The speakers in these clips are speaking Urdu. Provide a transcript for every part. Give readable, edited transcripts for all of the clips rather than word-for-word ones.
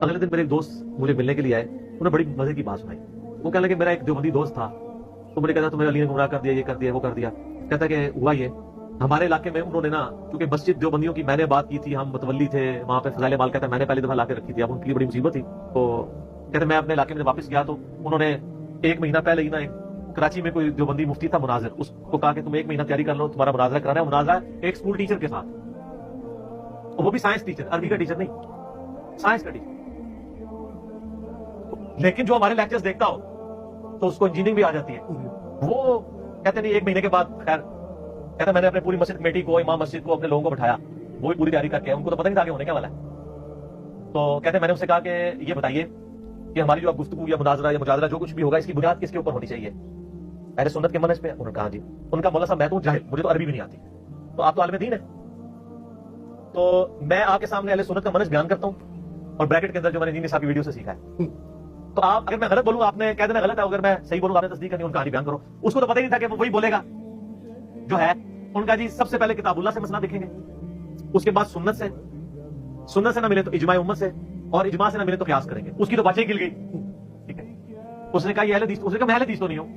اگلے دن میرے ایک دوست مجھے ملنے کے لیے آئے، انہوں نے بڑی مزے کی بات سنائی. وہ کہنے لگے میرا ایک دیوبندی دوست تھا، تو مجھے کہتا تمہیں علی نے گمراہ کر دیا، یہ کر دیا، وہ کر دیا. کہتا کہ ہوا یہ ہمارے علاقے میں انہوں نے نا، کیونکہ مسجد دیوبندیوں کی میں نے بات کی تھی، ہم متولی تھے وہاں پہ، فضائل مال کہتا ہے میں نے پہلی دفعہ لا کے رکھی تھی، اب ان کے لیے بڑی مصیبت تھی. تو کہتے میں اپنے علاقے میں واپس گیا تو انہوں نے 1 مہینہ پہلے ہی نا ایک کراچی میں کوئی دیوبندی مفتی تھا مناظر، اس کو کہا کہ تم 1 مہینہ تیاری کر لو، تمہارا مناظرہ کرانا ہے. مناظرہ ایک اسکول ٹیچر کے ساتھ، وہ بھی سائنس ٹیچر، عربی کا ٹیچر نہیں، سائنس کا ٹیچر. لیکن جو ہمارے لیکچرز دیکھتا ہو تو اس کو انجینئرنگ بھی آ جاتی ہے. وہ کہتے نہیں 1 مہینے کے بعد، خیر کہتا میں نے اپنے پوری مسجد کمیٹی کو، امام مسجد کو، اپنے لوگوں کو بٹھایا، وہ بھی پوری تیاری کر کے، ان کو تو پتہ نہیں تھا کہ ہونے کیا والا ہے. تو کہتے میں نے ان سے کہا کہ یہ بتائیے کہ ہماری جو گفتگو یا مناظرہ یا مجادلہ جو کچھ بھی ہوگا، اس کی بنیاد کس کے اوپر ہونی چاہیے؟ اہل سنت کے منہج پہ. انہوں نے کہا جی. ان کا مولا صاحب میں تو جاہل، مجھے تو عربی بھی نہیں آتی، تو آپ تو عالم دین ہے، تو میں آپ کے سامنے اہل سنت کا منہج بیان کرتا ہوں، اور بریکٹ کے اندر جو میں نے انجینئر صاحب کی ویڈیو سے سیکھا ہے. تو آپ اگر میں غلط بولوں آپ نے کہہ دینا غلط ہے، اگر میں صحیح بولوں آپ نے تصدیق کرنی، ان کہانی بیان کرو. اس کو تو پتہ ہی نہیں تھا کہ وہ وہی بولے گا جو ہے. ان کا جی سب سے پہلے کتاب اللہ سے مسئلہ دیکھیں گے، اس کے بعد سنت سے، سنت سے نہ ملے تو اجماع امت سے، اور اجماع سے نہ ملے تو قیاس کریں گے. اس کی تو بچے گل گئی. ٹھیک ہے، اس نے کہا یہ اہل حدیث، اس نے کہا میں اہل حدیث تو نہیں ہوں،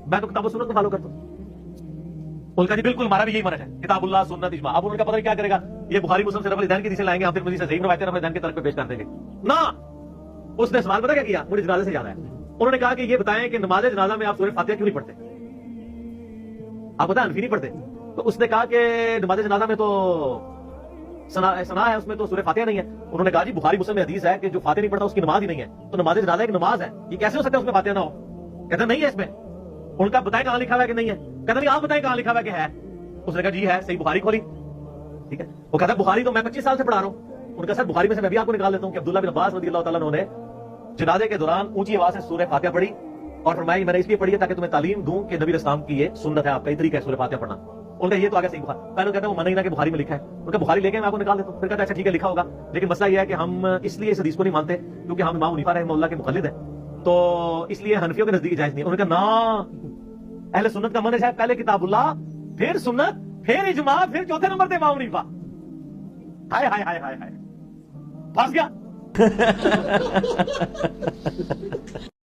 میں تو کتاب و سنت کو فالو کرتا ہوں. ان کا جی بالکل ہمارا بھی یہی منہج ہے، کتاب اللہ سنت اجماع. اب ان کا پتہ نہیں کیا کرے گا، یہ بخاری مسلم سے رفع الدین کی حدیثیں لائیں گے، ہم پھر مزید سے صحیح روایتیں رفع الدین کے طرف پہ پیش کر دیں گے. نہ، اس نے سوال پتہ کیا کیا، مجھے جنازے سے یاد آیا. انہوں نے کہا کہ یہ بتائیں کہ نماز جنازہ میں آپ سورہ فاتحہ کیوں نہیں پڑھتے؟ آپ بتائیں حنفی نہیں پڑھتے. تو اس نے کہا کہ نماز جنازہ میں تو ثنا ہے، اس میں تو سورہ فاتحہ نہیں ہے. انہوں نے کہا جی بخاری مسلم میں حدیث ہے کہ جو فاتحہ نہیں پڑھتا اس کی نماز ہی نہیں ہے، تو نماز جنازہ ایک نماز ہے، یہ کیسے ہو سکتا ہے اس میں فاتحہ نہ ہو؟ کہتا نہیں ہے اس میں. ان کا بتائیں کہاں لکھا ہوا ہے کہ نہیں ہے؟ کہتا نہیں آپ بتائیں کہاں لکھا ہوا ہے کہ ہے. اس نے کہا جی ہے، صحیح بخاری کھولی. ٹھیک ہے، وہ کہتا ہے بخاری تو میں 25 سال سے پڑھا رہا ہوں. ان کا سر بخاری میں سے میں بھی آپ کو نکال لیتا ہوں کہ عبداللہ بن عباس رضی اللہ تعالیٰ عنہ نے جنازے کے دوران اونچی آواز سے سورہ فاتحہ پڑھی، اور فرمایا میں نے اس لیے پڑھی ہے تاکہ تمہیں تعلیم دوں کہ نبی اسلام کی یہ سنت ہے، آپ کا یہ طریقہ ہے سورہ فاتحہ پڑھنا. ان کا یہ تو آگے صحیح بخاری. پہلے کہتا ہے وہ من ہی نہ کہ بخاری میں لکھا ہے. ان کا بخاری لے کے میں آپ کو نکال دیتا ہوں. پھر کہتا ہے اچھا ٹھیک ہے لکھا ہوگا، لیکن مسئلہ یہ ہے کہ ہم اس لیے اس حدیث کو نہیں مانتے کیونکہ ہم امام حنیفہ رحمہ اللہ کے مقلد ہیں، تو اس لیے حنفیوں کے نزدیک جائز نہیں ہے. انہوں نے کہا نا، اہل سنت کا منہج ہے پہلے کتاب اللہ، پھر سنت، پھر اجماع، پھر چوتھے نمبر پہ امام حنیفہ. ہائے ہائے ہائے ہائے ہائے، پھنس گیا.